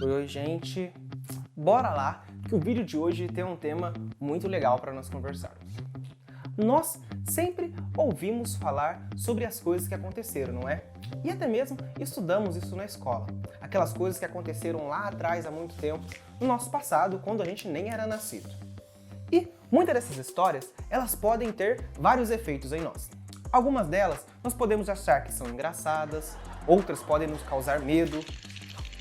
Oi, gente. Bora lá, que o vídeo de hoje tem um tema muito legal para nós conversarmos. Nós sempre ouvimos falar sobre as coisas que aconteceram, não é? E até mesmo estudamos isso na escola. Aquelas coisas que aconteceram lá atrás, há muito tempo, no nosso passado, quando a gente nem era nascido. E muitas dessas histórias, elas podem ter vários efeitos em nós. Algumas delas nós podemos achar que são engraçadas, outras podem nos causar medo,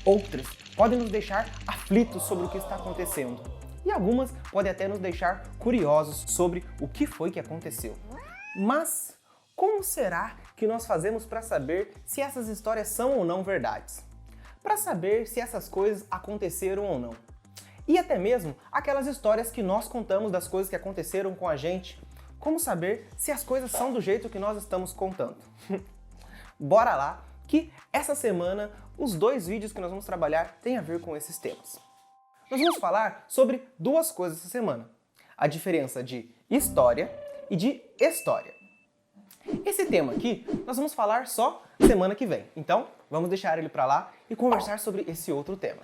outras podem nos deixar aflitos sobre o que está acontecendo. E algumas podem até nos deixar curiosos sobre o que foi que aconteceu. Mas como será que nós fazemos para saber se essas histórias são ou não verdades? Para saber se essas coisas aconteceram ou não. E até mesmo aquelas histórias que nós contamos das coisas que aconteceram com a gente. Como saber se as coisas são do jeito que nós estamos contando? Bora lá, que essa semana os dois vídeos que nós vamos trabalhar têm a ver com esses temas. Nós vamos falar sobre duas coisas essa semana. A diferença de história e de história. Esse tema aqui nós vamos falar só semana que vem. Então, vamos deixar ele para lá e conversar sobre esse outro tema.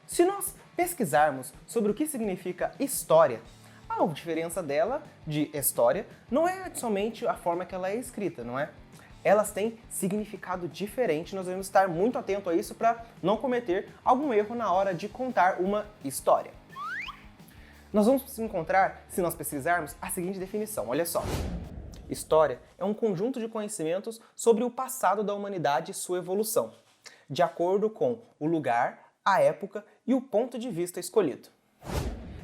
Se nós pesquisarmos sobre o que significa história, a diferença dela de história não é somente a forma que ela é escrita, não é? Elas têm significado diferente, nós devemos estar muito atento a isso para não cometer algum erro na hora de contar uma história. Nós vamos encontrar, se nós pesquisarmos, a seguinte definição, olha só. História é um conjunto de conhecimentos sobre o passado da humanidade e sua evolução, de acordo com o lugar, a época e o ponto de vista escolhido.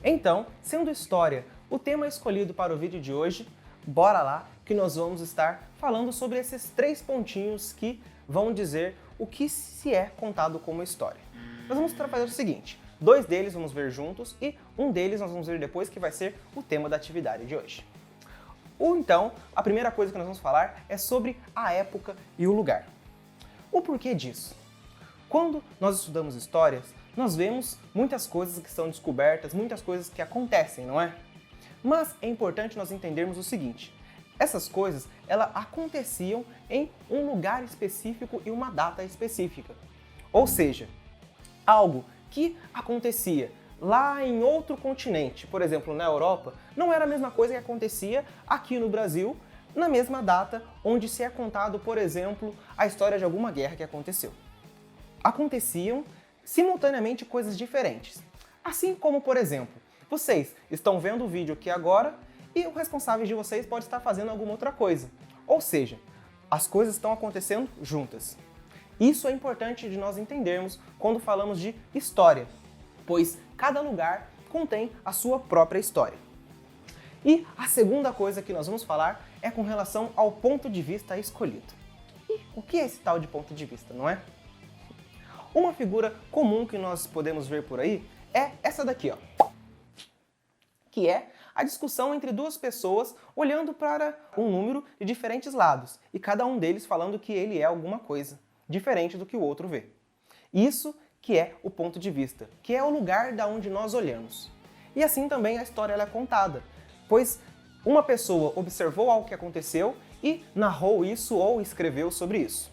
Então, sendo história o tema escolhido para o vídeo de hoje, bora lá que nós vamos estar falando sobre esses três pontinhos que vão dizer o que se é contado como história. Nós vamos fazer o seguinte, dois deles vamos ver juntos e um deles nós vamos ver depois, que vai ser o tema da atividade de hoje. Então, a primeira coisa que nós vamos falar é sobre a época e o lugar. O porquê disso? Quando nós estudamos histórias, nós vemos muitas coisas que são descobertas, muitas coisas que acontecem, não é? Mas é importante nós entendermos o seguinte, essas coisas, elas aconteciam em um lugar específico e uma data específica. Ou seja, algo que acontecia lá em outro continente, por exemplo, na Europa, não era a mesma coisa que acontecia aqui no Brasil, na mesma data onde se é contado, por exemplo, a história de alguma guerra que aconteceu. Aconteciam simultaneamente coisas diferentes. Assim como, por exemplo, vocês estão vendo o vídeo aqui agora e o responsável de vocês pode estar fazendo alguma outra coisa. Ou seja, as coisas estão acontecendo juntas. Isso é importante de nós entendermos quando falamos de história, pois cada lugar contém a sua própria história. E a segunda coisa que nós vamos falar é com relação ao ponto de vista escolhido. E o que é esse tal de ponto de vista, não é? Uma figura comum que nós podemos ver por aí é essa daqui, ó, que é a discussão entre duas pessoas olhando para um número de diferentes lados e cada um deles falando que ele é alguma coisa diferente do que o outro vê. Isso que é o ponto de vista, que é o lugar da onde nós olhamos. E assim também a história ela é contada, pois uma pessoa observou algo que aconteceu e narrou isso ou escreveu sobre isso.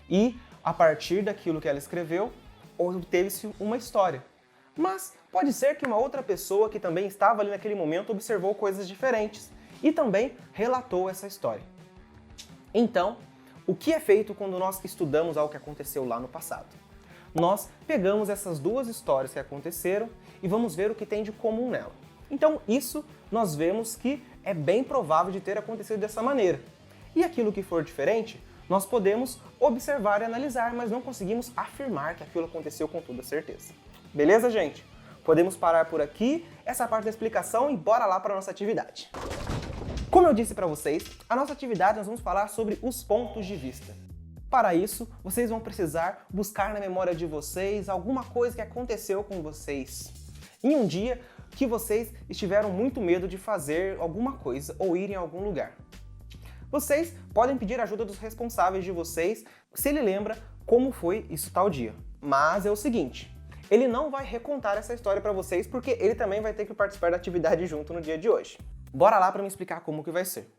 E a partir daquilo que ela escreveu, obteve-se uma história. Mas pode ser que uma outra pessoa que também estava ali naquele momento observou coisas diferentes e também relatou essa história. Então, o que é feito quando nós estudamos algo que aconteceu lá no passado? Nós pegamos essas duas histórias que aconteceram e vamos ver o que tem de comum nela. Então, isso nós vemos que é bem provável de ter acontecido dessa maneira. E aquilo que for diferente, nós podemos observar e analisar, mas não conseguimos afirmar que aquilo aconteceu com toda certeza. Beleza, gente? Podemos parar por aqui, essa parte da explicação, e bora lá para a nossa atividade. Como eu disse para vocês, a nossa atividade nós vamos falar sobre os pontos de vista. Para isso, vocês vão precisar buscar na memória de vocês alguma coisa que aconteceu com vocês em um dia que vocês estiveram muito medo de fazer alguma coisa ou ir em algum lugar. Vocês podem pedir ajuda dos responsáveis de vocês se ele lembra como foi isso tal dia. Mas é o seguinte, ele não vai recontar essa história para vocês porque ele também vai ter que participar da atividade junto no dia de hoje. Bora lá para me explicar como que vai ser.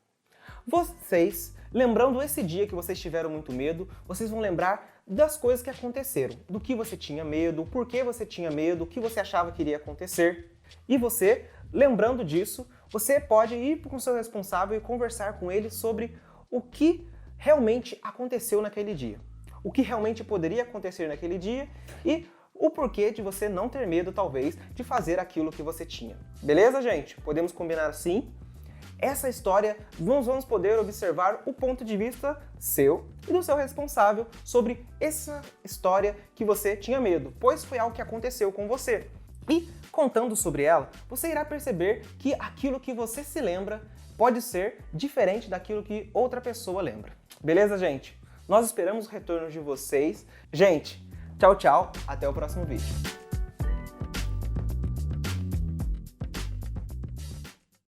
Vocês, lembrando esse dia que vocês tiveram muito medo, vocês vão lembrar das coisas que aconteceram, do que você tinha medo, por que você tinha medo, o que você achava que iria acontecer. E você, lembrando disso, você pode ir com o seu responsável e conversar com ele sobre o que realmente aconteceu naquele dia. O que realmente poderia acontecer naquele dia e o porquê de você não ter medo, talvez, de fazer aquilo que você tinha. Beleza, gente? Podemos combinar assim? Essa história, nós vamos poder observar o ponto de vista seu e do seu responsável sobre essa história que você tinha medo, pois foi algo que aconteceu com você. E, contando sobre ela, você irá perceber que aquilo que você se lembra pode ser diferente daquilo que outra pessoa lembra. Beleza, gente? Nós esperamos o retorno de vocês. Gente, tchau, tchau. Até o próximo vídeo.